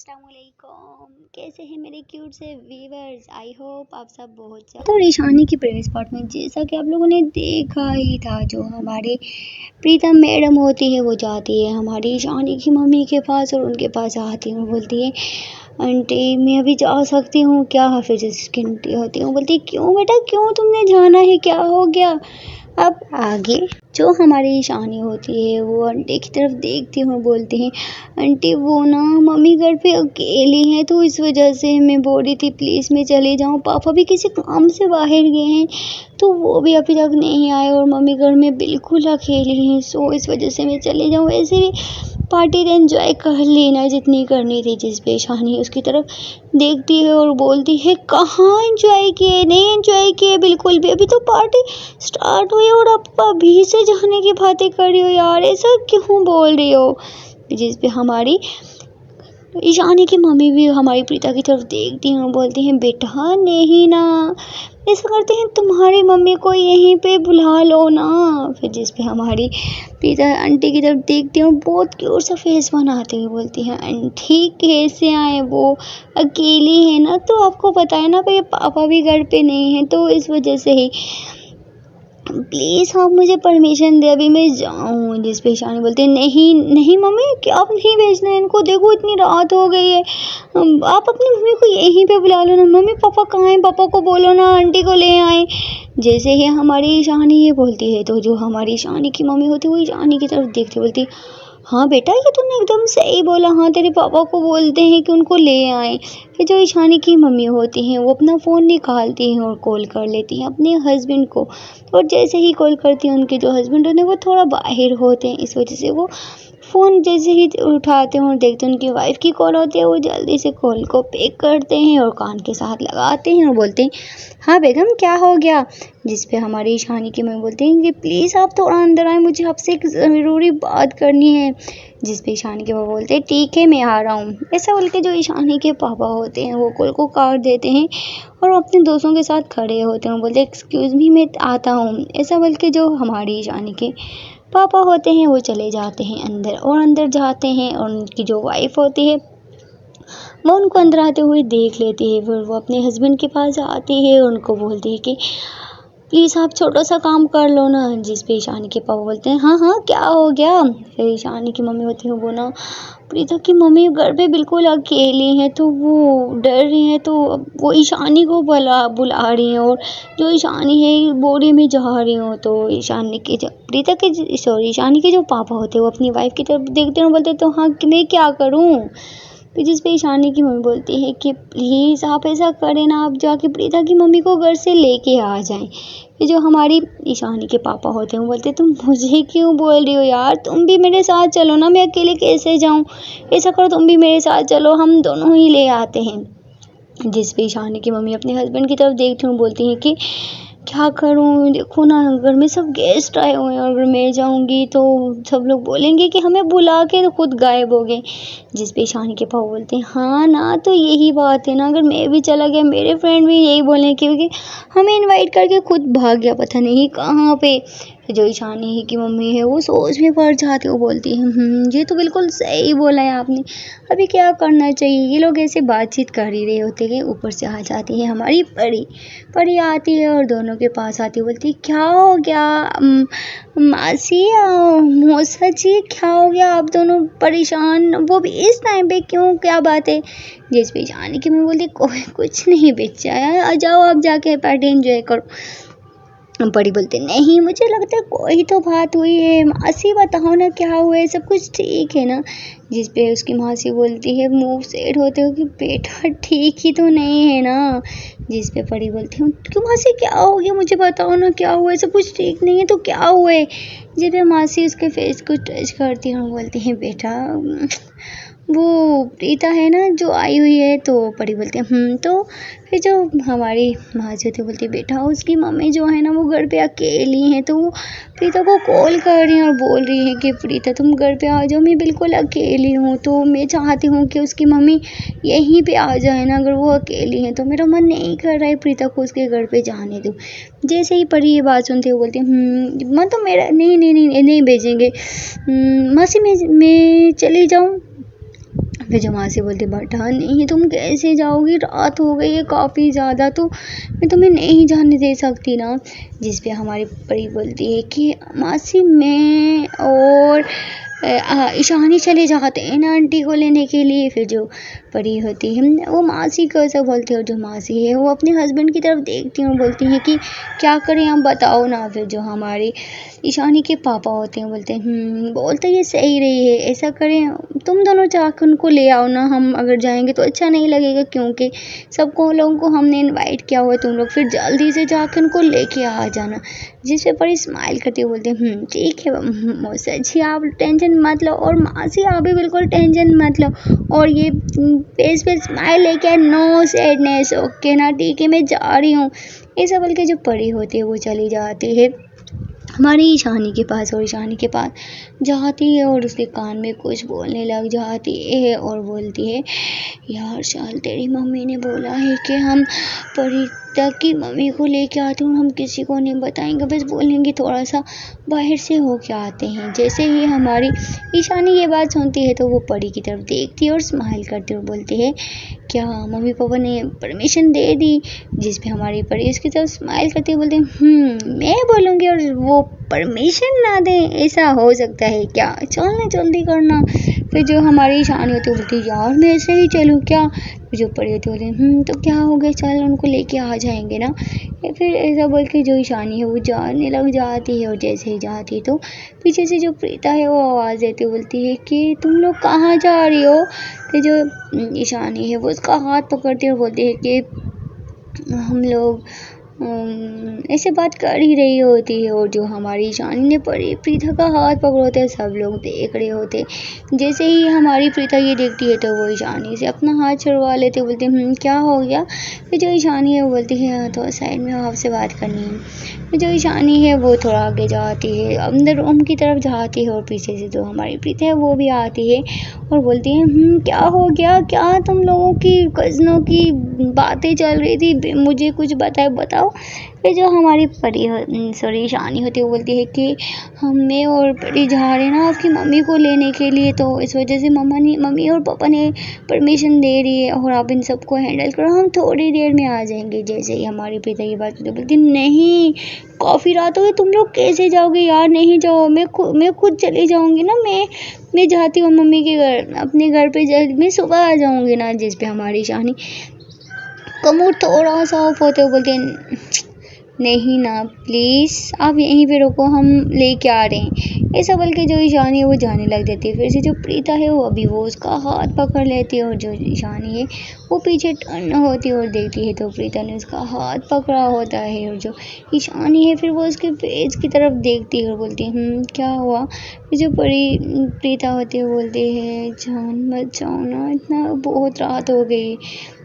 अस्सलामुअलैकुम। कैसे हैं मेरे क्यूट से व्यूअर्स। आई होप आप सब बहुत ज़्यादा तो ईशानी की प्रेस पार्ट में जैसा कि आप लोगों ने देखा ही था, जो हमारे प्रीतम मैडम होती है वो जाती है हमारी ईशानी की मम्मी के पास और उनके पास आती है। बोलती है आंटी मैं अभी जा सकती हूँ क्या? फिर जिसकी आंटी होती है वो बोलती है क्यों बेटा, क्यों तुमने जाना है, क्या हो गया? अब आगे जो हमारी ईशानी होती है वो आंटी की तरफ देखती हुए बोलती है आंटी वो ना मम्मी घर पे अकेली हैं तो इस वजह से मैं बोल रही थी प्लीज़ मैं चले जाऊँ, पापा भी किसी काम से बाहर गए हैं तो वो भी अभी तक नहीं आए और मम्मी घर में बिल्कुल अकेली हैं, सो इस वजह से मैं चले जाऊँ। ऐसे भी पार्टी एंजॉय कर लेना जितनी करनी थी। जिस पे ईशानी उसकी तरफ देखती है और बोलती है कहाँ एंजॉय किए, नहीं एंजॉय किए बिल्कुल भी, अभी तो पार्टी स्टार्ट हुई और आप अभी से जाने की बातें कर रही हो यार, ऐसा क्यों बोल रही हो? जिस पे हमारी ईशानी की मम्मी भी हमारी प्रीता की तरफ देखती हैं और बोलती हैं बेटा नहीं ना, ऐसा करते हैं तुम्हारी मम्मी को यहीं पे बुला लो ना। फिर जिस पे हमारी प्रीता आंटी की तरफ देखती हैं और बहुत क्यूट सा फेस बनाते हुए बोलती हैं आंटी कैसे आए, वो अकेली है ना, तो आपको पता है ना भाई पापा भी घर पे नहीं है तो इस वजह से ही प्लीज़ आप मुझे परमिशन दे अभी मैं जाऊँ। जिस पे ईशानी बोलती है नहीं नहीं मम्मी क्या आप नहीं भेजना है इनको, देखो इतनी रात हो गई है, आप अपनी मम्मी को यहीं पे बुला लो ना। मम्मी पापा कहाँ हैं, पापा को बोलो ना आंटी को ले आए। जैसे ही हमारी ईशानी ये बोलती है तो जो हमारी ईशानी की मम्मी होती है वो ईशानी की तरफ देखते बोलती हाँ बेटा ये तूने एकदम सही बोला, हाँ तेरे पापा को बोलते हैं कि उनको ले आए। फिर जो ईशानी की मम्मी होती हैं वो अपना फ़ोन निकालती हैं और कॉल कर लेती हैं अपने हस्बैंड को, और जैसे ही कॉल करती हैं उनके जो हस्बैंड होते हैं वो थोड़ा बाहर होते हैं, इस वजह से वो फ़ोन जैसे ही उठाते हैं और देखते हैं उनकी वाइफ की कॉल होती है वो जल्दी से कॉल को पिक करते हैं और कान के साथ लगाते हैं और बोलते हैं हाँ बेगम क्या हो गया? जिस पे हमारी ईशानी की मम्मी बोलती हैं कि प्लीज़ आप थोड़ा अंदर आए, मुझे आपसे एक ज़रूरी बात करनी है। जिस पे ईशानी के पापा बोलते हैं ठीक है मैं आ रहा हूँ। ऐसा बोल के जो ईशानी के पापा होते हैं वो कॉल को काट देते हैं और अपने दोस्तों के साथ खड़े होते हैं, बोलते हैं एक्सक्यूज़ मी मैं आता हूँ। ऐसा बोल के जो हमारी ईशानी के पापा होते हैं वो चले जाते हैं अंदर और अंदर जाते हैं और उनकी जो वाइफ होती है वो उनको अंदर आते हुए देख लेती है। फिर वो अपने हस्बैंड के पास आती है और उनको बोलती है कि प्लीज़ आप छोटा सा काम कर लो ना। जिस पे ईशानी के पापा बोलते हैं हाँ हाँ क्या हो गया? फिर ईशानी की मम्मी होती है वो ना प्रीता की मम्मी घर पे बिल्कुल अकेली हैं तो वो डर रही हैं तो वो ईशानी को बुला रही हैं और जो ईशानी है बोरी में जा रही हो तो ईशानी के जो प्रीता के सॉरी ईशानी के जो पापा होते हैं वो अपनी वाइफ की तरफ देखते हैं और बोलते हैं तो हाँ कि मैं क्या करूँ? तो जिस पे ईशानी की मम्मी बोलती है कि प्लीज़ आप ऐसा करें ना, आप जाके प्रीता की मम्मी को घर से लेके आ जाएं। फिर जो हमारी ईशानी के पापा होते हैं वो बोलते हैं तुम मुझे क्यों बोल रही हो यार, तुम भी मेरे साथ चलो ना, मैं अकेले कैसे जाऊँ? ऐसा करो तुम भी मेरे साथ चलो, हम दोनों ही ले आते हैं। जिस पे ईशानी की मम्मी अपने हस्बैंड की तरफ देखती हूँ बोलती हैं कि क्या करूँ, देखो ना घर में सब गेस्ट आए हुए हैं और अगर मैं जाऊँगी तो सब लोग बोलेंगे कि हमें बुला के तो खुद गायब हो गए। जिस पे ईशानी के पापा बोलते हैं हाँ ना, तो यही बात है ना, अगर मैं भी चला गया मेरे फ्रेंड भी यही बोलें क्योंकि हमें इनवाइट करके खुद भाग गया पता नहीं कहाँ पे। जो ईशानी की मम्मी है वो सोच में पड़ जाती है, वो बोलती है ये तो बिल्कुल सही बोला है आपने, अभी क्या करना चाहिए? ये लोग ऐसे बातचीत कर ही रहे होते हैं, ऊपर से आ जाती है हमारी परी आती है और दोनों के पास आती है, बोलती है क्या हो गया मासी मौसा जी, क्या हो गया आप दोनों परेशान, वो भी इस टाइम पे क्यों, क्या बात है? जिस पे ईशानी की मम्मी बोलती कोई कुछ नहीं बच्चा है, आ जाओ आप जाके पार्टी एंजॉय करो। बड़ी बोलते नहीं मुझे लगता है कोई तो बात हुई है, मासी बताओ ना क्या हुआ है, सब कुछ ठीक है ना? जिस पे उसकी मासी बोलती है मुंह सेठ होते हो कि बेटा ठीक ही तो नहीं है ना? जिस पे बड़ी बोलती हूँ क्यों मासी क्या हो गया, मुझे बताओ ना क्या हुआ है, सब कुछ ठीक नहीं है तो क्या हुआ है? जिस पे मासी उसके फेस को टच करती है, बोलती है बेटा वो प्रीता है ना जो आई हुई है, तो परी बोलती है तो फिर जो हमारी माँ जी होती बोलती बेटा उसकी मम्मी जो है ना वो घर पे अकेली हैं, तो वो प्रीता को कॉल कर रही हैं और बोल रही है कि प्रीता तुम घर पे आ जाओ, मैं बिल्कुल अकेली हूँ, तो मैं चाहती हूँ कि उसकी मम्मी यहीं पे आ जाए ना, अगर वो अकेली हैं तो मेरा मन नहीं कर रहा है प्रीता को उसके घर पे जाने दूँ। जैसे ही परी ये बात सुनते हुए बोलती मन तो मेरा नहीं भेजेंगे, मासी मैं चली जाऊँ? फिर जो मासी बोलती बेटा नहीं तुम कैसे जाओगी, रात हो गई है काफ़ी ज़्यादा, तो मैं तुम्हें नहीं जाने दे सकती ना। जिस पे हमारी परी बोलती है कि मासी मैं और ईशानी चले जाते हैं ना आंटी को लेने के लिए। फिर जो परी होती है वो मासी को ऐसा बोलती है, और जो मासी है वो अपने हस्बैंड की तरफ देखती है और बोलती है कि क्या करें हम बताओ ना। फिर जो हमारी ईशानी के पापा होते हैं बोलते हैं बोलते ये सही रही है, ऐसा करें तुम दोनों जाकर उनको ले आओ ना, हम अगर जाएंगे तो अच्छा नहीं लगेगा क्योंकि सबको लोगों को हमने इनवाइट किया हुआ है, तुम लोग फिर जल्दी से जाकर उनको लेके आ जाना। जिस पे परी स्माइल करते हुए बोलते हैं ठीक है मौसा जी आप टेंशन मत लो, और मासी आप भी बिल्कुल टेंशन मत लो, और ये फेस पे स्माइल लेके नो सैडनेस, ओके ना ठीक है मैं जा रही हूँ। ऐसा बोल के जो परी होती है वो चली जाती है हमारी ईशानी के पास, और ईशानी के पास जाती है और उसके कान में कुछ बोलने लग जाती है और बोलती है यार शाल तेरी मम्मी ने बोला है कि हम परिता की मम्मी को लेके आते हैं, हम किसी को नहीं बताएंगे, बस बोलेंगे थोड़ा सा बाहर से होके आते हैं। जैसे ही हमारी ईशानी ये बात सुनती है तो वो परी की तरफ देखती है और स्माइल करती हुए बोलती है क्या मम्मी पापा ने परमिशन दे दी। जिस पे हमारी परी उसकी तरफ स्माइल करती हुए बोलती है मैं बोलूँगी और वो परमिशन ना दें, ऐसा हो सकता है क्या, चलना जल्दी करना। फिर जो हमारी ईशानी होती है बोलती है यार मैं ऐसे ही चलूँ क्या। फिर जो परी होती है बोलती तो क्या हो गया चल उनको लेके आ जाएंगे ना। फिर ऐसा बोल के जो ईशानी है वो जाने लग जाती है, और जैसे ही जाती है तो पीछे से जो प्रीता है वो आवाज़ देती बोलती है कि तुम लोग कहाँ जा रही हो। फिर जो ईशानी है वो उसका हाथ पकड़ती है और बोलती है कि हम लोग ऐसे बात कर ही रही होती है, और जो हमारी ईशानी ने प्रीता का हाथ पकड़ा होता है सब लोग देख रहे होते। जैसे ही हमारी प्रीता ये देखती है तो वो ईशानी से अपना हाथ छुड़वा लेते बोलते क्या हो गया। फिर जो ईशानी है वो बोलती है तो साइड में आपसे बात करनी है। फिर जो ईशानी है वो थोड़ा आगे जाती है अंदर रूम की तरफ जाती है, और पीछे से जो हमारी प्रीता है वो भी आती है और बोलती है क्या हो गया, क्या तुम लोगों की कज़नों की बातें चल रही थी, मुझे कुछ बताओ। फिर जो हमारी परी ईशानी होती है वो बोलती है कि मैं और परी जा रहे हैं ना आपकी मम्मी को लेने के लिए, तो इस वजह से मम्मी और पापा ने परमिशन दे रही है और आप इन सबको हैंडल करो, हम थोड़ी देर में आ जाएंगे। जैसे ही हमारी प्रीता की बात बोलती नहीं काफ़ी रात हो गई, तुम लोग कैसे जाओगे यार, नहीं जाओ, मैं खुद चली जाऊँगी ना, मैं जाती हूँ मम्मी के घर, अपने घर पे मैं सुबह आ जाऊँगी ना। जिस पे हमारी ईशानी का मूड थोड़ा सा ऑफ होते हुए बोलते हैं नहीं ना प्लीज़ आप यहीं पे रुको, हम लेके आ रहे हैं। ऐसा बोल के जो ईशानी है वो जाने लग जाती है। फिर से जो प्रीता है वो अभी वो उसका हाथ पकड़ लेती है, और जो ईशानी है वो पीछे टर्न होती है और देखती है तो प्रीता ने उसका हाथ पकड़ा होता है, और जो ईशानी है फिर वो उसके फेस की तरफ देखती है और बोलती है क्या हुआ। फिर जो प्रीता होती है बोलती है जान मत जाओ ना, इतना बहुत रात हो गई।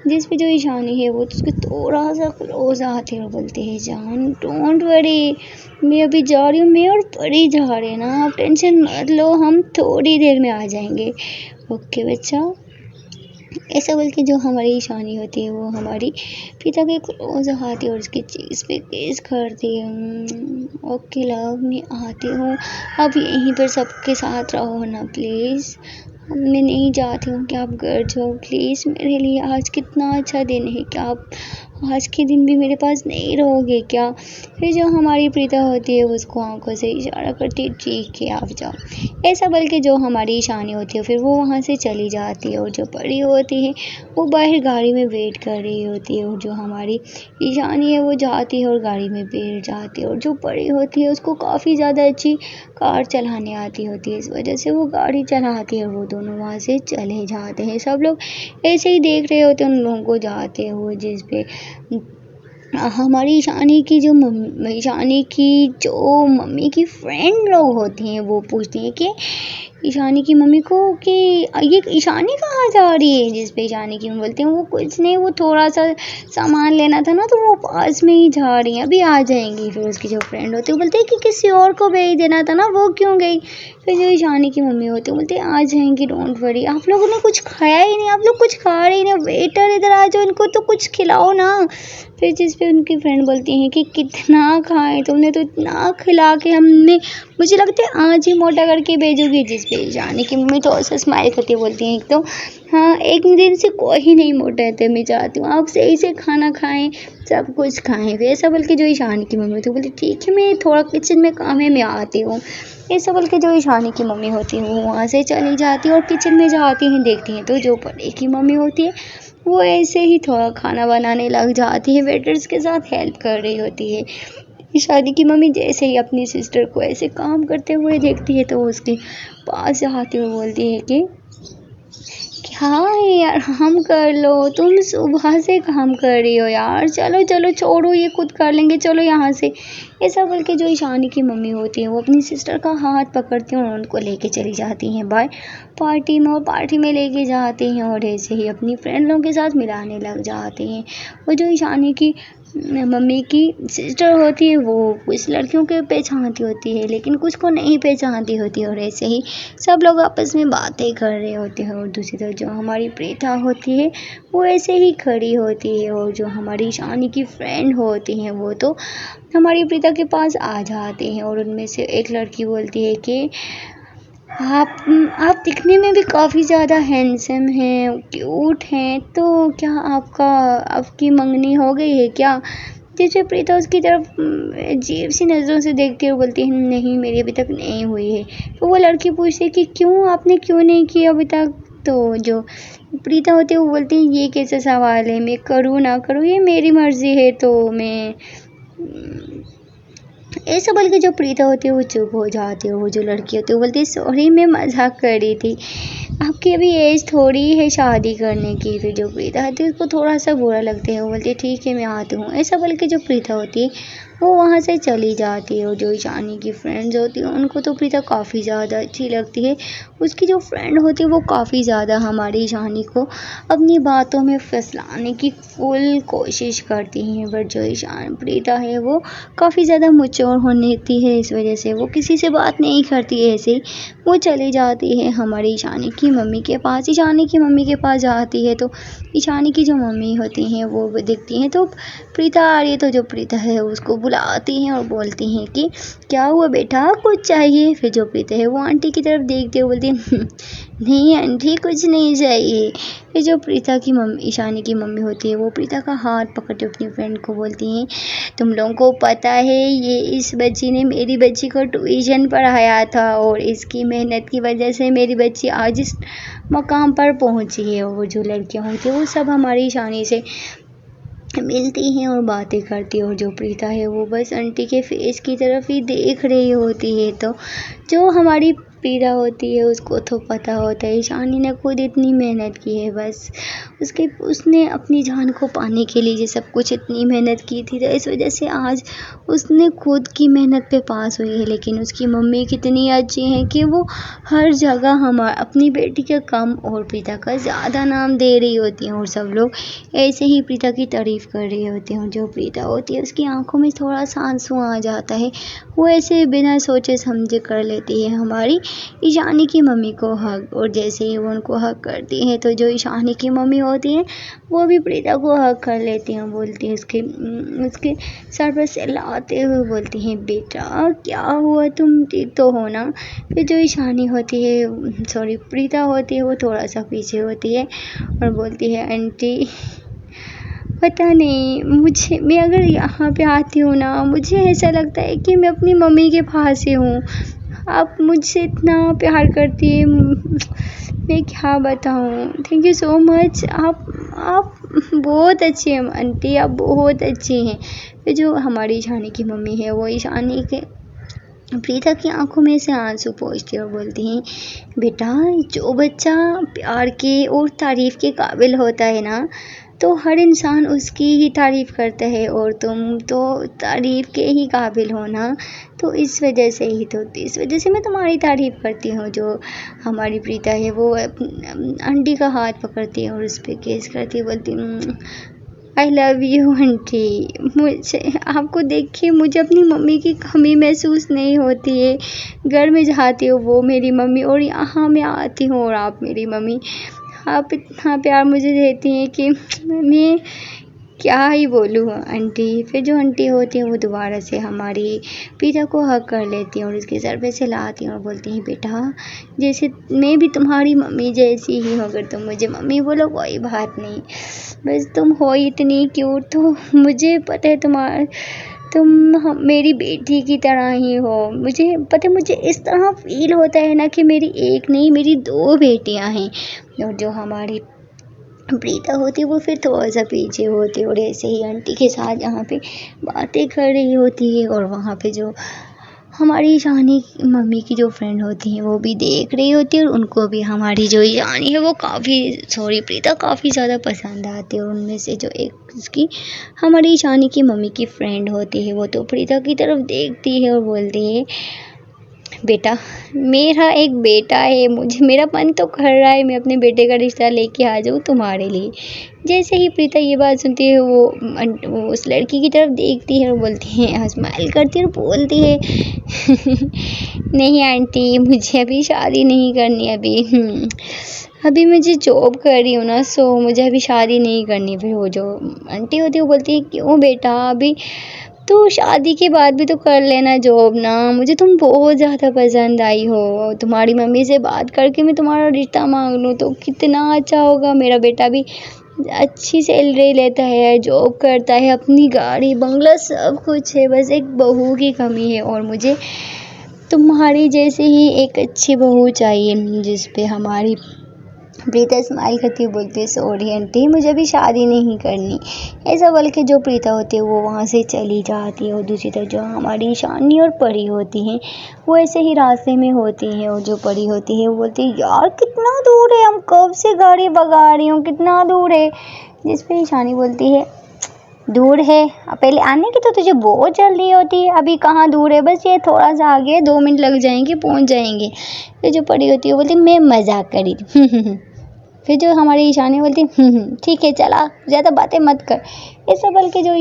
जिस पे जो ईशानी है वो उसके थोड़ा सा क्लोज आती है और बोलती है जान डोंट वरी, मैं अभी जा रही हूँ, मैं और परी जा रहे हैं ना, आप टेंशन मत लो, हम थोड़ी देर में आ जाएंगे, ओके बच्चा। ऐसा बोल के जो हमारी ईशानी होती है वो हमारी पिता के क्लोज आती है और उसकी चीज़ पे केस करती है ओके लव मैं आती हूँ, अब यहीं पर सबके साथ रहो ना प्लीज़, मैं नहीं चाहती हूँ कि आप घर जाओ प्लीज़, मेरे लिए आज कितना अच्छा दिन है, क्या आप आज के दिन भी मेरे पास नहीं रहोगे क्या। फिर जो हमारी प्रीता होती है उसको आंखों से इशारा करती है ठीक है आप जाओ। ऐसा बोल के जो हमारी ईशानी होती है फिर वो वहाँ से चली जाती है, और जो परी होती है वो बाहर गाड़ी में वेट कर रही होती है, और जो हमारी ईशानी है वो जाती है और गाड़ी में बैठ जाती है, और जो परी होती है उसको काफ़ी ज़्यादा अच्छी कार चलाने आती होती है, इस वजह से वो गाड़ी चलाती है, वो दोनों वहाँ से चले जाते हैं। सब लोग ऐसे ही देख रहे होते हैं उन लोगों को जाते हुए। जिस पे हमारी ईशानी की जो मम्मी की फ्रेंड लोग होती हैं वो पूछती हैं कि ईशानी की मम्मी को कि ये ईशानी कहाँ जा रही है। जिस पे ईशानी की मम्मी बोलती हैं वो कुछ नहीं, वो थोड़ा सा सामान लेना था ना तो वो पास में ही जा रही हैं, अभी आ जाएंगी। फिर उसकी जो फ्रेंड होती है वो बोलती है कि किसी और को भेज देना था ना, वो क्यों गई। फिर जो ईशानी की मम्मी होती है बोलती है आ जाएंगी डोंट वरी, आप लोगों ने कुछ खाया ही नहीं, आप लोग कुछ खा रहे ही नहीं, वेटर इधर आ जाओ, इनको तो कुछ खिलाओ ना। फिर जिस पे उनकी फ्रेंड बोलती हैं कि कितना खाएं, तुमने तो इतना खिला के हमने मुझे लगता है आज ही मोटा करके भेजोगी। जिस पे ईशानी की मम्मी तो ऐसा स्माइल करके बोलती हैं, एक तो हाँ, एक दिन से कोई नहीं मोटा है, तो मैं चाहती हूँ आप सही से खाना खाएं, सब कुछ खाएं। फिर ऐसा बोल के जो ईशानी की मम्मी होती है बोलती ठीक है, मैं थोड़ा किचन में काम है, मैं आती हूँ। ऐसा बोल के जो ईशानी की मम्मी होती है वो वहाँ से चली जाती है और किचन में जाती हैं, देखती हैं तो जो बड़े की मम्मी होती है वो ऐसे ही थोड़ा खाना बनाने लग जाती है, वेटर्स के साथ हेल्प कर रही होती है। ईशानी की मम्मी जैसे ही अपनी सिस्टर को ऐसे काम करते हुए देखती है तो वो उसके पास जाती हुई बोलती है कि हाँ यार, हम कर लो, तुम सुबह से काम कर रही हो यार, चलो चलो छोड़ो, ये खुद कर लेंगे, चलो यहाँ से। ऐसा बोल के जो ईशानी की मम्मी होती है वो अपनी सिस्टर का हाथ पकड़ती हैं और उनको लेके चली जाती हैं बाहर पार्टी में, और पार्टी में लेके जाती हैं और ऐसे ही अपनी फ्रेंड लोगों के साथ मिलाने लग जाती हैं। वो जो ईशानी की मम्मी की सिस्टर होती है वो कुछ लड़कियों के पहचानती होती है लेकिन कुछ को नहीं पहचानती होती है, और ऐसे ही सब लोग आपस में बातें कर रहे होते हैं। और दूसरी तरफ जो हमारी प्रीता होती है वो ऐसे ही खड़ी होती है, और जो हमारी ईशानी की फ्रेंड होती हैं वो तो हमारी प्रीता के पास आ जाते हैं, और उनमें से एक लड़की बोलती है कि आप दिखने में भी काफ़ी ज़्यादा हैंडसम हैं, क्यूट हैं, तो क्या आपकी मंगनी हो गई है क्या? जिससे प्रीता उसकी तरफ अजीब सी नज़रों से देखती है और बोलती है नहीं, मेरी अभी तक नहीं हुई है। तो वो लड़की पूछती है कि क्यों, आपने क्यों नहीं की अभी तक? तो जो प्रीता होती है वो बोलती है ये कैसा सवाल है, मैं करूँ ना करूँ ये मेरी मर्ज़ी है। तो मैं ऐसा बोल के जो प्रीता होती है वो चुप हो जाती है। वो जो लड़की होती है वो बोलती है सॉरी, मैं मजाक कर रही थी, आपकी अभी एज थोड़ी है शादी करने की। फिर जो प्रीता होती है उसको थोड़ा सा बुरा लगता है, वो बोलती है ठीक है मैं आती हूँ। ऐसा बोल के जो प्रीता होती है वो वहाँ से चली जाती है। और जो ईशानी की फ्रेंड्स होती हैं उनको तो प्रीता काफ़ी ज़्यादा अच्छी लगती है। उसकी जो फ्रेंड होती है वो काफ़ी ज़्यादा हमारी ईशानी को अपनी बातों में फंसलाने की फुल कोशिश करती हैं, बट जो ईशान प्रीता है वो काफ़ी ज़्यादा मैच्योर होती है, इस वजह से वो किसी से बात नहीं करती है। ऐसे ही वो चली जाती है हमारी ईशानी की मम्मी के पास। ईशानी की मम्मी के पास जाती है तो ईशानी की जो मम्मी होती हैं वो देखती हैं तो प्रीता आ रही है, तो जो प्रीता है उसको बुलाती हैं और बोलती हैं कि क्या हुआ बेटा, कुछ चाहिए? फिर जो प्रीता है वो आंटी की तरफ देखते हुए बोलती है नहीं आंटी, कुछ नहीं चाहिए। फिर जो प्रीता की मम्मी, ईशानी की मम्मी होती है वो प्रीता का हाथ पकड़ते अपनी फ्रेंड को बोलती हैं तुम लोगों को पता है ये इस बच्ची ने मेरी बच्ची को ट्यूशन पढ़ाया था, और इसकी मेहनत की वजह से मेरी बच्ची आज इस मकाम पर पहुंची है। और जो लड़कियां होती हैं वो सब हमारी ईशानी से मिलती हैं और बातें करती है, और जो प्रीता है वो बस आंटी के फेस की तरफ ही देख रही होती है। तो जो हमारी प्रीता होती है उसको तो पता होता है ईशानी ने खुद इतनी मेहनत की है, बस उसने अपनी जान को पाने के लिए ये सब कुछ इतनी मेहनत की थी, तो इस वजह से आज उसने खुद की मेहनत पे पास हुई है। लेकिन उसकी मम्मी कितनी अच्छी है कि वो हर जगह अपनी बेटी का कम और प्रीता का ज़्यादा नाम दे रही होती हैं, और सब लोग ऐसे ही प्रीता की तारीफ़ कर रही होती हैं। और जो प्रीता होती है उसकी आंखों में थोड़ा सा आंसू आ जाता है, वो ऐसे बिना सोचे समझे कर लेती है हमारी ईशानी की मम्मी को हक, और जैसे ही वो उनको हक करती है तो जो ईशानी की मम्मी होती है वो भी प्रीता को हक कर लेती हैं, बोलती है उसके सर पर सहलाते हुए बोलती हैं बेटा क्या हुआ, तुम ठीक तो हो ना? फिर जो ईशानी होती है, सॉरी प्रीता होती है, वो थोड़ा सा पीछे होती है और बोलती है आंटी पता नहीं, मैं अगर यहाँ पे आती हूँ ना मुझे ऐसा लगता है कि मैं अपनी मम्मी के पास ही हूँ। आप मुझसे इतना प्यार करती है, मैं क्या बताऊँ। थैंक यू सो मच, आप बहुत अच्छी हैं आंटी, आप बहुत अच्छी हैं। फिर जो हमारी ईशानी की मम्मी है वो ईशानी के प्रीता की आंखों में से आंसू पोंछती और बोलती हैं बेटा जो बच्चा प्यार के और तारीफ़ के काबिल होता है ना तो हर इंसान उसकी ही तारीफ़ करता है, और तुम तो तारीफ़ के ही काबिल हो ना, तो इस वजह से मैं तुम्हारी तारीफ़ करती हूँ। जो हमारी प्रीता है वो आंटी का हाथ पकड़ती है और उस पर केस करती है, बोलती आई लव यू आंटी, मुझे आपको देख के मुझे अपनी मम्मी की कमी महसूस नहीं होती है। घर में जाती हो वो मेरी मम्मी, और यहाँ मैं आती हूँ और आप मेरी मम्मी। आप इतना प्यार मुझे देती हैं कि मैं क्या ही बोलूँ आंटी। फिर जो आंटी होती है वो दोबारा से हमारी प्रीता को हग कर लेती हैं और उसके सर पे सहलाती हैं और बोलती हैं बेटा जैसे मैं भी तुम्हारी मम्मी जैसी ही हूँ, अगर तुम मुझे मम्मी बोलो कोई बात नहीं, बस तुम हो इतनी क्यूट, तो मुझे पता है तुम मेरी बेटी की तरह ही हो। मुझे पता है, मुझे इस तरह फील होता है ना कि मेरी एक नहीं मेरी 2 बेटियां हैं। और जो हमारी प्रीता होती है वो फिर थोड़ा सा पीछे होती है और ऐसे ही आंटी के साथ यहाँ पे बातें कर रही होती है और वहाँ पे जो हमारी ईशानी मम्मी की जो फ्रेंड होती हैं वो भी देख रही होती है और उनको भी हमारी जो ईशानी है वो प्रीता काफ़ी ज़्यादा पसंद आती है। और उनमें से जो एक उसकी हमारी ईशानी की मम्मी की फ्रेंड होती है वो तो प्रीता की तरफ देखती है और बोलती है बेटा मेरा एक बेटा है, मुझे मेरा मन तो कर रहा है मैं अपने बेटे का रिश्ता लेके आ जाऊँ तुम्हारे लिए। जैसे ही प्रीता ये बात सुनती है वो उस लड़की की तरफ देखती है और बोलती है, स्माइल करती है और बोलती है नहीं आंटी मुझे अभी शादी नहीं करनी, अभी मुझे जॉब कर रही हूँ ना, सो मुझे अभी शादी नहीं करनी। फिर वो जो आंटी होती है वो बोलती है क्यों बेटा, अभी तो शादी के बाद भी तो कर लेना जॉब ना, मुझे तुम बहुत ज़्यादा पसंद आई हो, तुम्हारी मम्मी से बात करके मैं तुम्हारा रिश्ता मांग लूँ तो कितना अच्छा होगा। मेरा बेटा भी अच्छी सैलरी लेता है, जॉब करता है, अपनी गाड़ी बंगला सब कुछ है, बस एक बहू की कमी है और मुझे तुम्हारी जैसे ही एक अच्छी बहू चाहिए। जिस पे हमारी प्रीता स्माइल करती हुई बोलती है सॉरी आंटी मुझे अभी शादी नहीं करनी। ऐसा बोल के जो प्रीता होती है वो वहाँ से चली जाती है और दूसरी तरफ जो हमारी ईशानी और परी होती हैं वो ऐसे ही रास्ते में होती हैं और जो परी होती है वो बोलती है यार कितना दूर है, हम कब से गाड़ी भगा रही हूँ, कितना दूर है। जिस पे ईशानी बोलती है दूर है, पहले आने की तो तुझे बहुत जल्दी होती है, अभी कहाँ दूर है, बस ये थोड़ा सा आगे 2 मिनट लग जाएंगे पहुँच जाएंगे। फिर जो परी होती है वो बोलती है मैं मजाक करी थी। फिर जो हमारी ईशानी बोलती ठीक है चला ज़्यादा बातें मत कर। ऐसा बोल के जो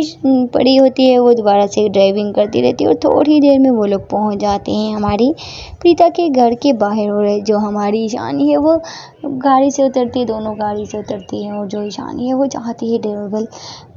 परी होती है वो दोबारा से ड्राइविंग करती रहती है और थोड़ी देर में वो लोग पहुंच जाते हैं हमारी प्रीता के घर के बाहर। और जो हमारी ईशानी है वो गाड़ी से उतरती है, दोनों गाड़ी से उतरती हैं और जो ईशानी है वो चाहती है ड्राइवर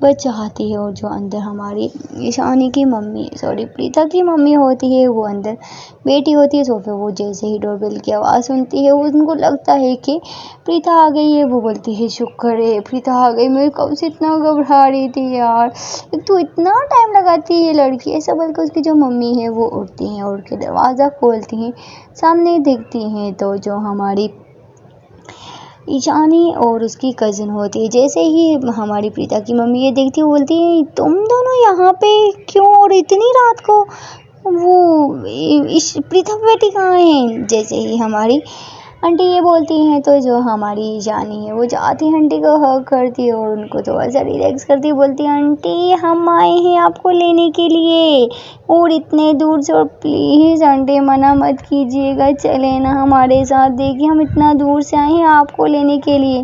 बस चाहती है। और जो अंदर हमारी ईशानी की मम्मी प्रीता की मम्मी होती है वो अंदर बेटी होती है सोफे, वो जैसे ही डोरबेल की आवाज़ सुनती है उनको लगता है कि प्रीता आ गई है। वो बोलती है शुक्र है प्रीता आ गई, मैं कब से इतना घबरा रही थी यार, एक तो इतना टाइम लगाती है लड़की। ऐसा बोलकर उसकी जो मम्मी है वो उठती हैं और उठ के दरवाज़ा खोलती हैं, सामने देखती हैं तो जो हमारी ईशानी और उसकी कज़न होती है। जैसे ही हमारी प्रीता की मम्मी ये देखती है बोलती है तुम दोनों यहाँ पे क्यों और इतनी रात को, वो इस प्रीता बेटी कहाँ है। जैसे ही हमारी आंटी ये बोलती हैं तो जो हमारी ईशानी है वो जाती है आंटी को हग करती है और उनको थोड़ा सा रिलैक्स करती है, बोलती है आंटी हम आए हैं आपको लेने के लिए और इतने दूर से, और प्लीज़ आंटी मना मत कीजिएगा, चले ना हमारे साथ, देखिए हम इतना दूर से आए हैं आपको लेने के लिए।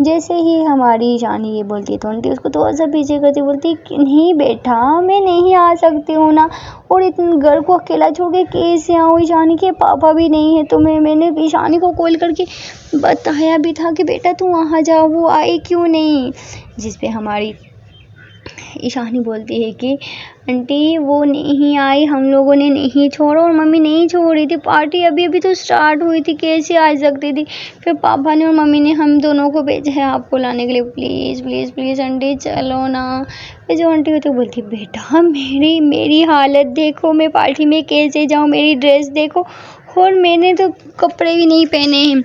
जैसे ही हमारी ईशानी ये बोलती है तो आंटी उसको थोड़ा सा पीछे करती बोलती है नहीं बेटा मैं नहीं आ सकती हूँ ना, और इतने घर को अकेला छोड़ के कैसे आऊँ, ईशानी के पापा भी नहीं है तो मैंने ईशानी को कॉल करके बताया भी था कि बेटा तू वहाँ जा, वो आई क्यों नहीं। जिस पे हमारी ईशानी बोलती है कि आंटी वो नहीं आई, हम लोगों ने नहीं छोड़ा और मम्मी नहीं छोड़ रही थी, पार्टी अभी अभी तो स्टार्ट हुई थी कैसे आ सकती थी। फिर पापा ने और मम्मी ने हम दोनों को भेजा है आपको लाने के लिए, प्लीज़ प्लीज़ प्लीज़ आंटी चलो ना। फिर जो आंटी होती है बोलती बेटा मेरी हालत देखो, मैं पार्टी में कैसे जाऊँ, मेरी ड्रेस देखो और मैंने तो कपड़े भी नहीं पहने हैं।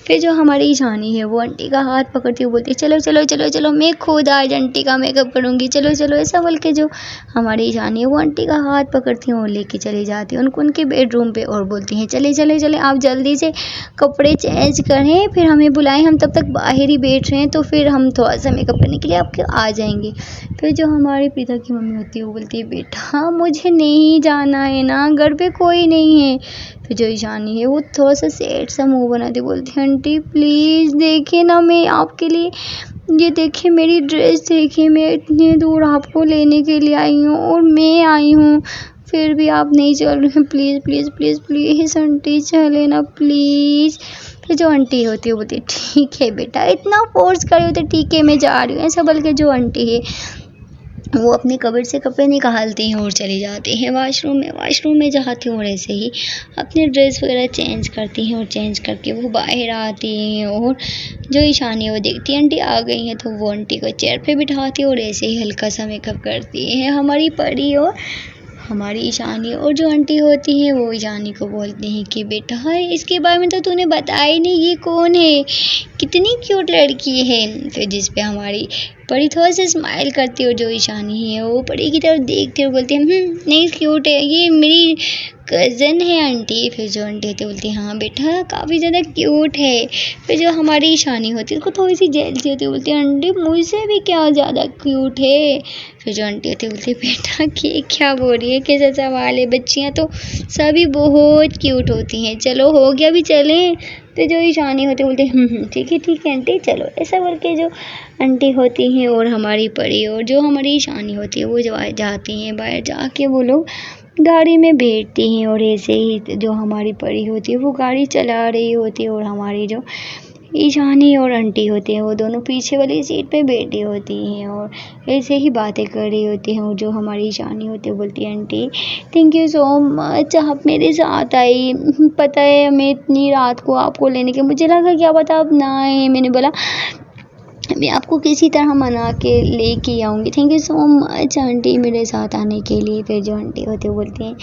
फिर जो हमारी ईशानी है वो आंटी का हाथ पकड़ती हुई बोलती है चलो चलो चलो चलो मैं खुद आज आंटी का मेकअप करूँगी, चलो चलो। ऐसा बोल के जो हमारी ईशानी है वो आंटी का हाथ पकड़ती हैं और लेके चली जाती है उनके बेडरूम पे और बोलती हैं चले चले चले आप जल्दी से कपड़े चेंज करें, फिर हमें बुलाएं, हम तब तक बाहर ही बैठ रहे हैं तो फिर हम थोड़ा सा मेकअप करने के लिए आपके आ जाएंगे। फिर जो हमारी प्रीता की मम्मी होती है वो बोलती है बेटा मुझे नहीं जाना है ना, घर पे कोई नहीं है। फिर जो ईशानी है वो थोड़ा सा सैड सा मुंह बनाती बोलती है आंटी प्लीज़ देखिए ना, मैं आपके लिए ये देखिए मेरी ड्रेस देखिए, मैं इतनी दूर आपको लेने के लिए आई हूँ और मैं आई हूँ फिर भी आप नहीं चल रहे हैं, please please please please aunty चले ना प्लीज़। फिर जो आंटी होती है वो बोलती है ठीक है बेटा इतना फोर्स कर रही हो तो ठीक है मैं जा रही हूँ। ऐसा बोल के जो आंटी है वो अपने कबर्ड से कपड़े निकालते हैं और चले जाते हैं वॉशरूम में जाते हैं और ऐसे ही अपने ड्रेस वगैरह चेंज करती हैं और चेंज करके वो बाहर आती हैं और जो ईशानी वो देखती है आंटी आ गई हैं तो वो आंटी को चेयर पे बिठाती है और ऐसे ही हल्का सा मेकअप करती है हमारी परी और हमारी ईशानी। और जो आंटी होती हैं वो ईशानी को बोलती हैं कि बेटा इसके बारे में तो तूने बताया ही नहीं, ये कौन है, कितनी क्यूट लड़की है। फिर जिस पे हमारी परी थोड़ा सा स्माइल करती है और जो ईशानी है वो परी की तरफ देखती है और बोलती है नहीं क्यूट है, ये मेरी कज़न है आंटी। फिर जो आंटी होती है बोलती है हाँ बेटा काफ़ी ज़्यादा क्यूट है। फिर जो हमारी ईशानी होती है उसको थोड़ी सी जेलसी होती है, बोलती है आंटी मुझसे भी क्या ज़्यादा क्यूट है। फिर जो आंटी होती है बोलती है बेटा ये क्या बोल रही है, कैसा सवाल है, बच्चियाँ तो सभी बहुत क्यूट होती हैं, चलो हो गया भी चलें। तो जो ईशानी होती है बोलते हैं ठीक है आंटी चलो। ऐसा बोल के जो आंटी होती हैं और हमारी परी और जो हमारी ईशानी होती है वो जाती हैं बाहर, जाके वो लोग गाड़ी में बैठती हैं और ऐसे ही जो हमारी परी होती है वो गाड़ी चला रही होती है और हमारी जो ईशानी और आंटी होती हैं वो दोनों पीछे वाली सीट पे बैठी होती हैं और ऐसे ही बातें कर रही होती हैं। और जो हमारी ईशानी होती है बोलती है aunty thank you so much, आप मेरे साथ आई, पता है मैं इतनी रात को आपको लेने के मुझे लगा क्या पता आप ना आए, मैंने बोला मैं आपको किसी तरह मना के लेके आऊँगी, thank you so much aunty मेरे साथ आने के लिए। फिर जो आंटी होती है बोलती हैं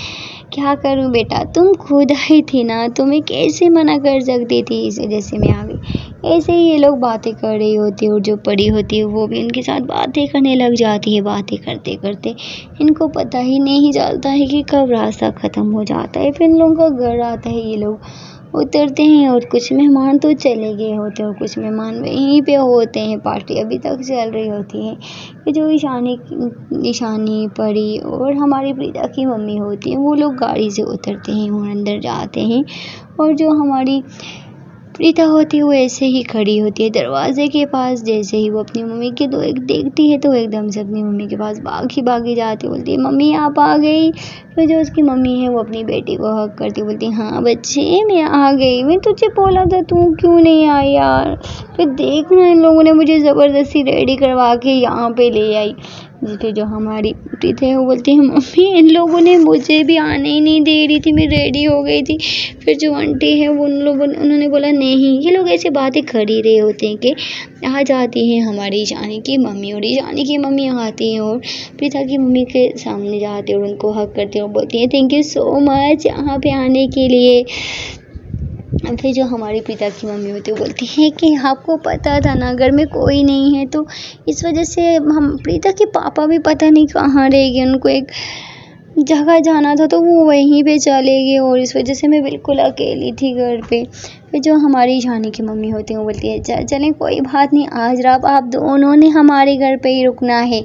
क्या करूँ बेटा, तुम खुद आई थी ना, तुम्हें कैसे मना कर सकती थी, इस वजह से मैं आ गई। ऐसे ही ये लोग बातें कर रही होती है और जो परी होती है वो भी इनके साथ बातें करने लग जाती है। बातें करते करते इनको पता ही नहीं चलता है कि कब रास्ता ख़त्म हो जाता है। फिर इन लोगों का घर आता है, ये लोग उतरते हैं और कुछ मेहमान तो चले गए होते हैं और कुछ मेहमान वहीं पे होते हैं, पार्टी अभी तक चल रही होती है। ये जो ईशानी परी और हमारी प्रीता की मम्मी होती है वो लोग गाड़ी से उतरते हैं और अंदर जाते हैं। और जो हमारी प्रीता होती है वो ऐसे ही खड़ी होती है दरवाजे के पास। जैसे ही वो अपनी मम्मी के तो एक देखती है तो एकदम से अपनी मम्मी के पास भागी जाती बोलती है मम्मी आप आ गई। फिर जो उसकी मम्मी है वो अपनी बेटी को हक करती बोलती है हाँ बच्चे मैं आ गई, मैं तुझे बोला था तू क्यों नहीं आई यार। फिर देखना इन लोगों ने मुझे ज़बरदस्ती रेडी करवा के यहाँ पे ले आई। फिर जो हमारी प्रीता है वो बोलती है मम्मी इन लोगों ने मुझे भी आने ही नहीं दे रही थी, मैं रेडी हो गई थी। फिर जो आंटी है वो उन्होंने बोला नहीं, ये लोग ऐसे बातें कर ही रहे होते हैं कि आ जाती हैं हमारी ईशानी की मम्मी और ईशानी की मम्मी आती हैं और प्रीता की मम्मी के सामने जाती है और उनको हक करती है और बोलती हैं थैंक यू सो मच यहाँ पे आने के लिए। फिर जो हमारी प्रीता की मम्मी होती है वो बोलती है कि आपको पता था ना घर में कोई नहीं है, तो इस वजह से हम प्रीता के पापा भी पता नहीं कहाँ रह गए, उनको एक जगह जाना था तो वो वहीं पे चले गए और इस वजह से मैं बिल्कुल अकेली थी घर पे। फिर जो हमारी ईशानी की मम्मी होती है वो बोलती है चलें कोई बात नहीं, आज रात आप दोनों ने हमारे घर पे ही रुकना है।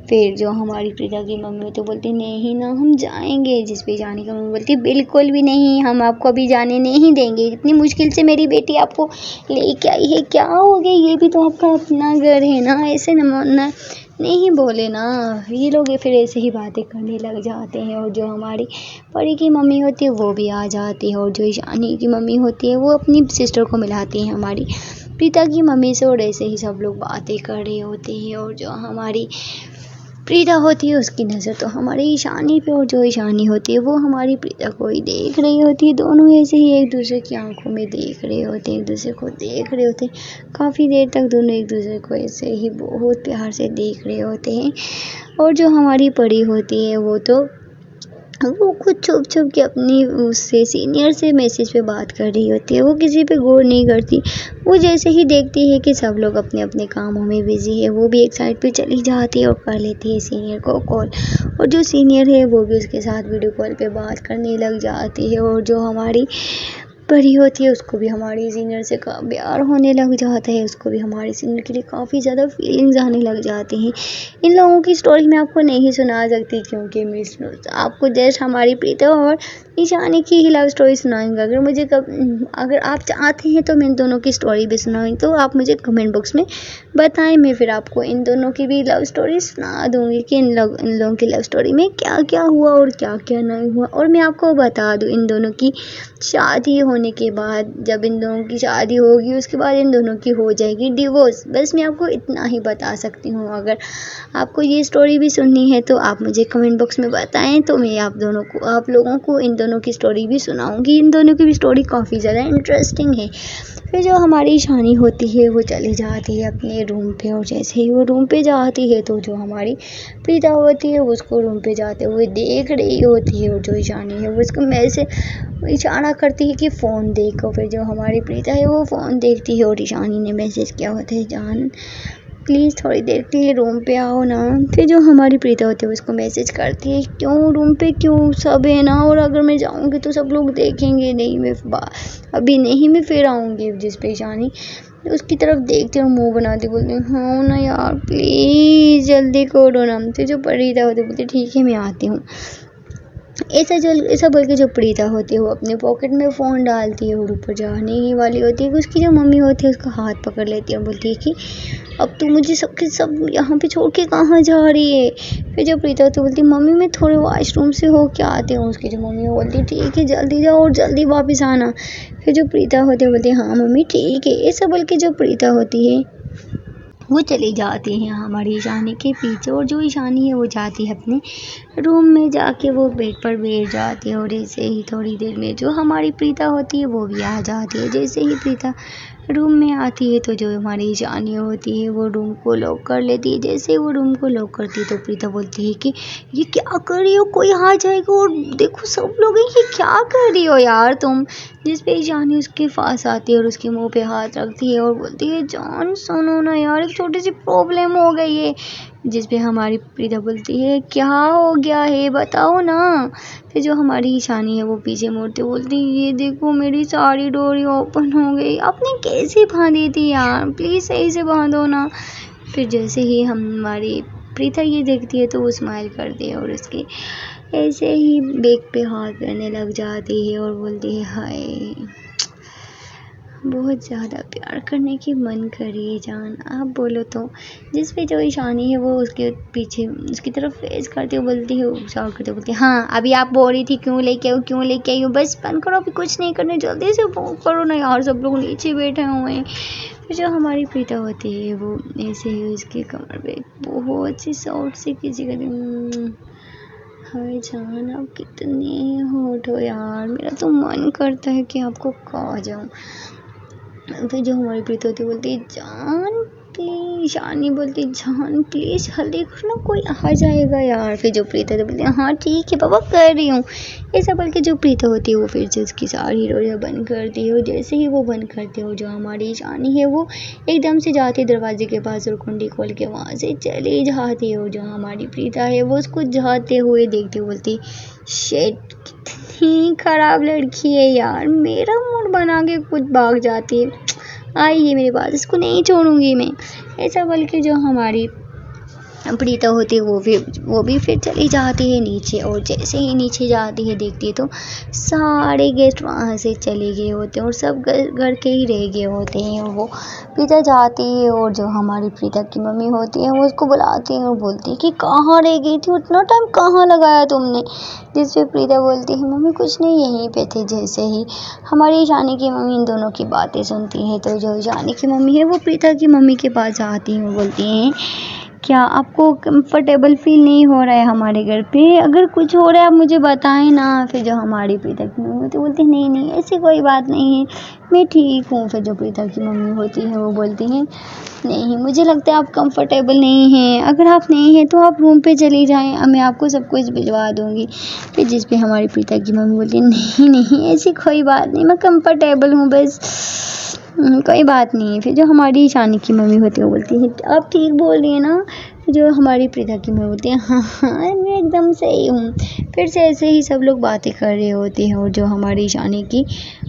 फिर जो हमारी प्रीता की मम्मी होती है बोलती नहीं ना हम जाएंगे। जिस पे ईशानी की मम्मी बोलती बिल्कुल भी नहीं, हम आपको अभी जाने नहीं देंगे, इतनी मुश्किल से मेरी बेटी आपको लेके आई है, क्या हो गया, ये भी तो आपका अपना घर है ना, ऐसे ना नहीं बोले ना। ये लोग फिर ऐसे ही बातें करने लग जाते हैं और जो हमारी परी की मम्मी होती है वो भी आ जाती है और जो ईशानी की मम्मी होती है वो अपनी सिस्टर को मिलाती है हमारी प्रीता की मम्मी से और ऐसे ही सब लोग बातें कर रहे होते हैं। और जो हमारी प्रीता होती है उसकी नज़र तो हमारी ईशानी पे और जो ईशानी होती है वो हमारी प्रीता को ही देख रही होती है। दोनों ऐसे ही एक दूसरे की आंखों में देख रहे होते हैं, एक दूसरे को देख रहे होते हैं। काफ़ी देर तक दोनों एक दूसरे को ऐसे ही बहुत प्यार से देख रहे होते हैं। और जो हमारी परी होती है वो खुद छुप छुप के अपनी उससे सीनियर से मैसेज पे बात कर रही होती है, वो किसी पे गौर नहीं करती। वो जैसे ही देखती है कि सब लोग अपने अपने कामों में बिजी है वो भी एक साइड पे चली जाती है और कर लेती है सीनियर को कॉल। और जो सीनियर है वो भी उसके साथ वीडियो कॉल पे बात करने लग जाती है। और जो हमारी परी होती है उसको भी हमारी सीनियर से प्यार होने लग जाता है, उसको भी हमारी सीनियर के लिए काफ़ी ज़्यादा फीलिंग्स आने लग जाती हैं। इन लोगों की स्टोरी मैं आपको नहीं सुना सकती क्योंकि मैं आपको जस्ट हमारी प्रीता और ईशानी की ही लव स्टोरी सुनाऊंगा। अगर आप चाहते हैं तो मैं इन दोनों की स्टोरी भी सुनाऊंगी, तो आप मुझे कमेंट बॉक्स में बताएं, मैं फिर आपको इन दोनों की भी लव स्टोरी सुना दूंगी कि इन लोगों की लव स्टोरी में क्या क्या हुआ और क्या क्या नहीं हुआ। और मैं आपको बता दूं, इन दोनों की शादी होने के बाद, जब इन दोनों की शादी होगी उसके बाद इन दोनों की हो जाएगी डिवोर्स। बस मैं आपको इतना ही बता सकती हूँ। अगर आपको ये स्टोरी भी सुननी है तो आप मुझे कमेंट बॉक्स में बताएं, तो मैं आप लोगों को इन दोनों की स्टोरी भी सुनाऊंगी। इन दोनों की भी स्टोरी काफ़ी ज़्यादा इंटरेस्टिंग है। फिर जो हमारी ईशानी होती है वो चली जाती है अपने रूम पे, और जैसे ही वो रूम पे जाती है तो जो हमारी प्रीता होती है वो उसको रूम पे जाते हुए देख रही होती है, और जो ईशानी है वो उसको मैसेज इशारा करती है कि फ़ोन देखो। फिर जो हमारी प्रीता है वो फ़ोन देखती है, और ईशानी ने मैसेज किया होता है, जान प्लीज़ थोड़ी देर के लिए रूम पे आओ ना। फिर जो हमारी प्रीता होती है उसको मैसेज करती है, क्यों रूम पे, क्यों, सब है ना, और अगर मैं जाऊँगी तो सब लोग देखेंगे, नहीं मैं अभी नहीं, मैं फिर आऊँगी। जिस पे ईशानी उसकी तरफ देखती और मुंह बनाती बोलती, हाँ ना यार प्लीज़ जल्दी करो ना। फिर जो प्रीता होती बोलती ठीक है मैं आती हूँ। ऐसा बोल के जो प्रीता होती है वो अपने पॉकेट में फ़ोन डालती है और ऊपर जाने ही वाली होती है कि उसकी जो मम्मी होती है उसका हाथ पकड़ लेती है और बोलती है कि अब तू मुझे सबके सब यहाँ पे छोड़ के कहाँ जा रही है। फिर जो प्रीता होती है बोलती है मम्मी मैं थोड़े वॉशरूम से हो के आती हूँ। उसकी जो मम्मी बोलती है ठीक है जल्दी जाओ और जल्दी वापस आना। फिर जो प्रीता होती है बोलती है हाँ मम्मी ठीक है। ऐसा बोल के जो प्रीता होती है वो चली जाती है हमारी ईशानी के पीछे, और जो ईशानी है वो जाती है अपने रूम में, जाके वो बेड पर बैठ जाती है। और ऐसे ही थोड़ी देर में जो हमारी प्रीता होती है वो भी आ जाती है। जैसे ही प्रीता रूम में आती है तो जो हमारी ईशानी होती है वो रूम को लॉक कर लेती है। जैसे ही वो रूम को लॉक करती है तो प्रीता बोलती है कि ये क्या कर रही हो, कोई आ जाएगा और देखो सब लोग हैं, ये क्या कर रही हो यार तुम। जिस पे ईशानी उसके पास आती है और उसके मुंह पे हाथ रखती है और बोलती है जान सुनो ना यार, एक छोटी सी प्रॉब्लम हो गई है। जिस पे हमारी प्रीता बोलती है क्या हो गया है बताओ ना। फिर जो हमारी ईशानी है वो पीछे मुड़ती बोलती है ये देखो मेरी सारी डोरी ओपन हो गई, आपने कैसे बांधी थी यार, प्लीज़ सही से बांधो ना। फिर जैसे ही हमारी प्रीता ये देखती है तो वो स्माइल करती है और उसके ऐसे ही बैक पे हाथ करने लग जाती है और बोलती है हाय बहुत ज़्यादा प्यार करने की मन करी जान, आप बोलो तो। जिस पे जो ईशानी है वो उसके पीछे उसकी तरफ फेस करते हुए बोलती है, शॉर्ट करते बोलती है हाँ अभी आप बोल रही थी क्यों लेके आई हो, बस बंद करो अभी कुछ नहीं करने, जल्दी से करो ना यार, सब लोग नीचे बैठे हुए हैं। फिर जो हमारी प्रीता होती है वो ऐसे ही उसके कमर पे बहुत सी शॉर्ट से किसी का हाय जान आप कितने होट हो यार, मेरा तो मन करता है कि आपको खा जाऊँ। फिर जो हमारी प्रीता होती बोलती जान प्लीज, ईशानी बोलती जान प्लीज जल्दी करो ना कोई आ जाएगा यार। फिर जो प्रीता होती बोलती हाँ ठीक है पापा कर रही हूँ। ऐसा बोल के जो प्रीता होती है वो फिर से उसकी सारी डोरियाँ बंद करती है, और जैसे ही वो बंद करती है और जो हमारी ईशानी है वो एकदम से जाती है दरवाजे के पास और कुंडी खोल के वहाँ से चली जाती है। और जो हमारी प्रीता है वो उसको जाते हुए देखती है बोलती शिट कितनी खराब लड़की है यार, मेरा मूड बना के खुद भाग जाती है, आई है मेरे पास, इसको नहीं छोड़ूंगी मैं। ऐसा बोल के जो हमारी प्रीता होती है वो भी फिर चली जाती है नीचे, और जैसे ही नीचे जाती है देखती है तो सारे गेस्ट वहाँ से चले गए होते हैं और सब घर के ही रह गए होते हैं। और वो प्रीता जाती है और जो हमारी प्रीता की मम्मी होती है वो उसको बुलाती है और बोलती है कि कहाँ रह गई थी, उतना टाइम कहाँ लगाया तुमने। जिस पे प्रीता बोलती है मम्मी कुछ नहीं यहीं पे थे। जैसे ही हमारी ईशानी की मम्मी इन दोनों की बातें सुनती है तो जो ईशानी की मम्मी है वो प्रीता की मम्मी के पास आती है, बोलती हैं क्या आपको कंफर्टेबल फील नहीं हो रहा है हमारे घर पे, अगर कुछ हो रहा है आप मुझे बताएं ना। फिर जो हमारी प्रीता की मम्मी होती है बोलती है नहीं ऐसी कोई बात नहीं है मैं ठीक हूँ। फिर जो प्रीता की मम्मी होती है वो बोलती हैं नहीं मुझे लगता है आप कंफर्टेबल नहीं हैं, अगर आप नहीं हैं तो आप रूम पे चली जाएं, मैं आपको सब कुछ भिजवा दूँगी। फिर जिस पे हमारी प्रीता की मम्मी बोलती है नहीं ऐसी कोई बात नहीं, मैं कंफर्टेबल हूँ बस कोई बात नहीं है। फिर जो हमारी ईशानी की मम्मी होती है वो बोलती है आप ठीक बोल रही है ना। फिर जो हमारी प्रीता की मम्मी बोलती है हाँ मैं एकदम सही हूँ। फिर से ऐसे ही सब लोग बातें कर रहे होते हैं, और जो हमारी ईशानी की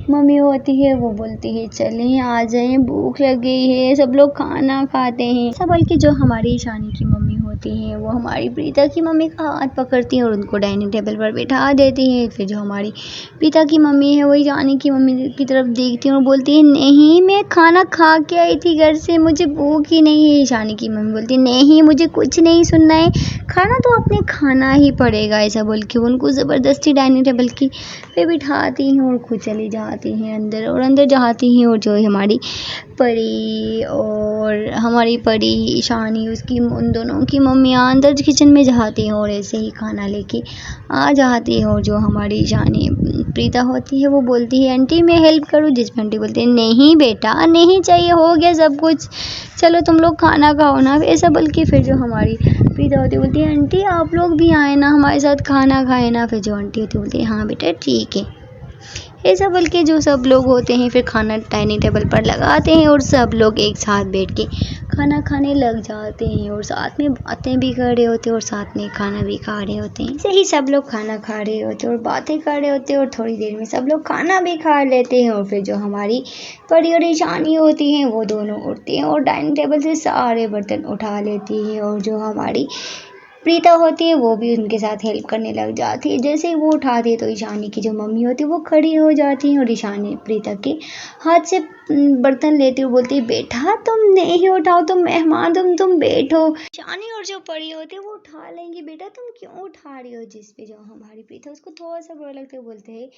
मम्मी होती है वो बोलती है चलें आ जाएं, भूख लग गई है, सब लोग खाना खाते हैं। सब बल्कि जो हमारी ईशानी की मम्मी होती है वो हमारी प्रीता की मम्मी का हाथ पकड़ती है और उनको डाइनिंग टेबल पर बैठा देती है। फिर जो हमारी प्रीता की मम्मी है वो ईशानी की मम्मी की तरफ देखती है और बोलती है नहीं मैं खाना खा के आई थी घर से, मुझे भूख ही नहीं है। ईशानी की मम्मी बोलती है नहीं मुझे कुछ नहीं सुनना है, खाना तो आपने खाना ही पड़ेगा। ऐसा बोल के उनको ज़बरदस्ती डाइनिंग टेबल की पे बिठाती हैं और खुद चली जाती हैं अंदर। और अंदर जाती हैं और जो है हमारी परी और हमारी परी ईशानी उसकी उन दोनों की मम्मियाँ अंदर किचन में जाती हैं और ऐसे ही खाना लेके आ जाती है। और जो हमारी ईशानी प्रीता होती है वो बोलती है आंटी मैं हेल्प करूँ, जिसमें आंटी बोलती है नहीं बेटा नहीं चाहिए, हो गया सब कुछ, चलो तुम लोग खाना खाओ ना। ऐसा बल्कि फिर जो हमारी प्रीता होती है बोलती है आंटी आप लोग भी आए ना हमारे साथ खाना खाए ना। फिर जो आंटी होती है बोलती है हाँ बेटा ठीक है। ऐसा बल्कि जो सब लोग होते हैं फिर खाना डाइनिंग टेबल पर लगाते हैं और सब लोग एक साथ बैठ के खाना खाने लग जाते हैं और साथ में बातें भी कर रहे होते हैं और साथ में खाना भी खा रहे होते हैं। ऐसे ही सब लोग खाना खा रहे होते हैं और बातें कर रहे होते हैं और थोड़ी देर में सब लोग खाना भी खा लेते हैं। और फिर जो हमारी परी और ईशानी होती हैं वो दोनों उठती हैं और डाइनिंग टेबल से सारे बर्तन उठा लेती है। और जो हमारी प्रीता होती है वो भी उनके साथ हेल्प करने लग जाती है। जैसे ही वो उठाती है तो ईशानी की जो मम्मी होती है वो खड़ी हो जाती है और ईशानी प्रीता के हाथ से बर्तन लेती हुई बोलती है बेटा तुम नहीं उठाओ, तुम मेहमान तुम बैठो। ईशानी और जो परी होती है वो उठा लेंगी, बेटा तुम क्यों उठा रही हो। जिस पे जो हमारी प्रीता उसको थोड़ा सा बुरा लगता है, बोलते हैं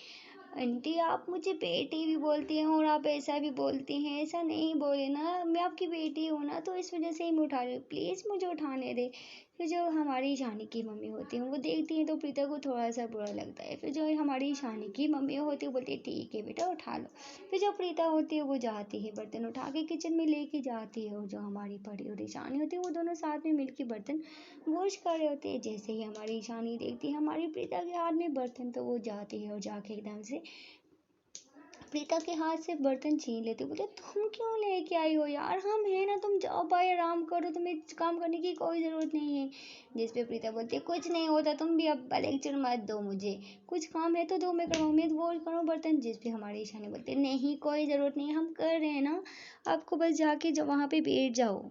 आंटी आप मुझे बेटी भी बोलती हैं और आप ऐसा भी बोलती हैं, ऐसा नहीं बोले ना, मैं आपकी बेटी हूँ ना, तो इस वजह से ही मैं उठा रही हूँ, प्लीज़ मुझे उठाने दे। फिर जो हमारी ईशानी की मम्मी होती हैं वो देखती हैं तो प्रीता को थोड़ा सा बुरा लगता है। फिर जो हमारी ईशानी की मम्मी होती है वो बोलती है ठीक है बेटा उठा लो। फिर जो प्रीता होती है वो जाती है बर्तन उठा के किचन में लेके जाती है और जो हमारी परी और ईशानी होती है वो दोनों साथ में मिलकर बर्तन वॉश कर रहे होते हैं। जैसे ही हमारी ईशानी देखती है हमारी प्रीता के हाथ में बर्तन तो वो जाती है और जाके एकदम से प्रीता के हाथ से बर्तन छीन लेते, बोले तुम क्यों लेके आई हो यार, हम हैं ना, तुम जाओ भाई आराम करो, तुम्हें काम करने की कोई ज़रूरत नहीं है। जिस पे प्रीता बोलती है कुछ नहीं होता, तुम भी अब लेक्चर मत दो मुझे, कुछ काम है तो दो मैं करवाऊँ, मैं वो करूँ बर्तन। जिस पे हमारे ईशानी बोलते नहीं कोई ज़रूरत नहीं, हम कर रहे हैं ना, आपको बस जाके जो वहाँ पे बैठ जाओ।